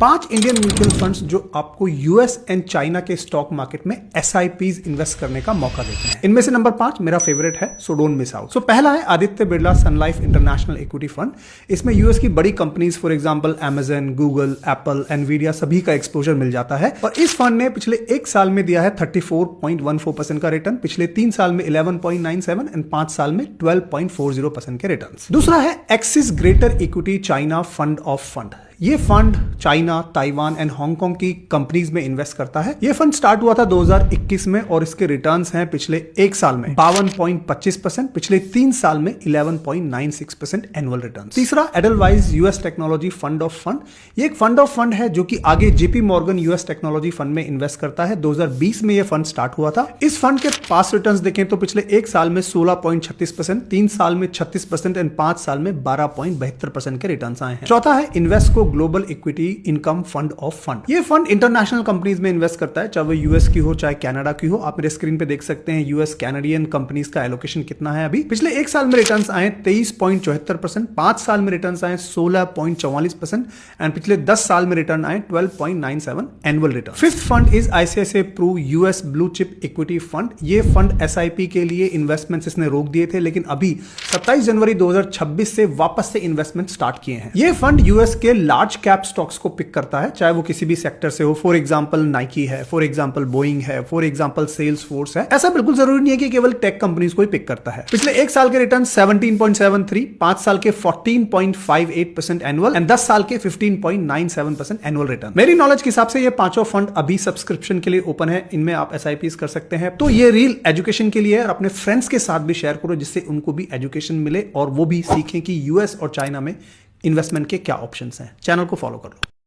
5 Indian mutual funds जो आपको US and China के स्टॉक मार्केट में एसआईपीज इन्वेस्ट करने का मौका देते हैं। इनमें से नंबर 5 मेरा फेवरेट है, सो डोंट मिस आउट। सो पहला है आदित्य बिरला सन लाइफ इंटरनेशनल इक्विटी फंड। इसमें यूएस की बड़ी companies for example Amazon, Google, Apple, Nvidia सभी का एक्सपोजर मिल जाता है और इस फंड ने पिछले 1 साल में दिया है 34.14% का रिटर्न, पिछले 3 साल में 11.97 एंड 5 साल में 12.40% के रिटर्न। दूसरा है Axis greater equity China fund of fund. ये fund China, Taiwan and Hong की कंपनीज में इन्वेस्ट करता है। ये फंड स्टार्ट हुआ था 2021 में और इसके रिटर्न्स हैं पिछले 1 साल में 52.25%, पिछले 3 साल में 11.96% एनुअल रिटर्न्स। तीसरा Edelweiss US technology fund of fund. ये एक फंड ऑफ फंड है जो कि आगे JP Morgan US technology fund में इन्वेस्ट करता है। 2020 में ये फंड स्टार्ट हुआ था। इस फंड के पास रिटर्न्स देखें तो पिछले 1 साल में 16.36%, 3 साल में 36% एंड 5 साल में 12.72% के रिटर्न्स आए हैं। चौथा है Invesco global equity income fund of fund. ये फंड इंटरनेशनल कंपनीज में इन्वेस्ट करता है, चाहे वो यूएस की हो चाहे कनाडा की हो। आप मेरे स्क्रीन पे देख सकते हैं यूएस कैनेडियन कंपनीज का एलोकेशन कितना है अभी। पिछले 1 साल में रिटर्न्स आए 23.74%, 5 साल में रिटर्न्स आए 16.44% एंड पिछले 10 साल में रिटर्न आए 12.97 annual return. Fifth fund is ICICI Pru US blue chip equity fund. ये फंड एसआईपी के लिए इन्वेस्टमेंट्स इसने रोक दिए थे, लेकिन अभी 27 जनवरी 2026 से वापस से इन्वेस्टमेंट स्टार्ट किए हैं। ये फंड यूएस के लार्ज कैप स्टॉक्स को पिक करता है, चाहे वो किसी भी सेक्टर से हो। फॉर एग्जांपल नाइकी है, फॉर एग्जांपल बोइंग है, फॉर एग्जांपल सेल्स फोर्स है। ऐसा बिल्कुल जरूरी नहीं है कि केवल टेक कंपनीज को ही पिक करता है। पिछले 1 साल के रिटर्न 17.73, 5 साल के 14.58% एनुअल एंड 10 साल के 15.97% एनुअल रिटर्न। मेरी नॉलेज के हिसाब से ये पांचों फंड अभी सब्सक्रिप्शन के लिए ओपन है, इनमें आप एसआईपीज कर सकते हैं। तो ये रील एजुकेशन के लिए है और अपने फ्रेंड्स के साथ भी शेयर करो, जिससे उनको भी एजुकेशन मिले और वो भी सीखें कि यूएस और चाइना में इन्वेस्टमेंट के क्या ऑप्शंस हैं। चैनल को फॉलो कर लो।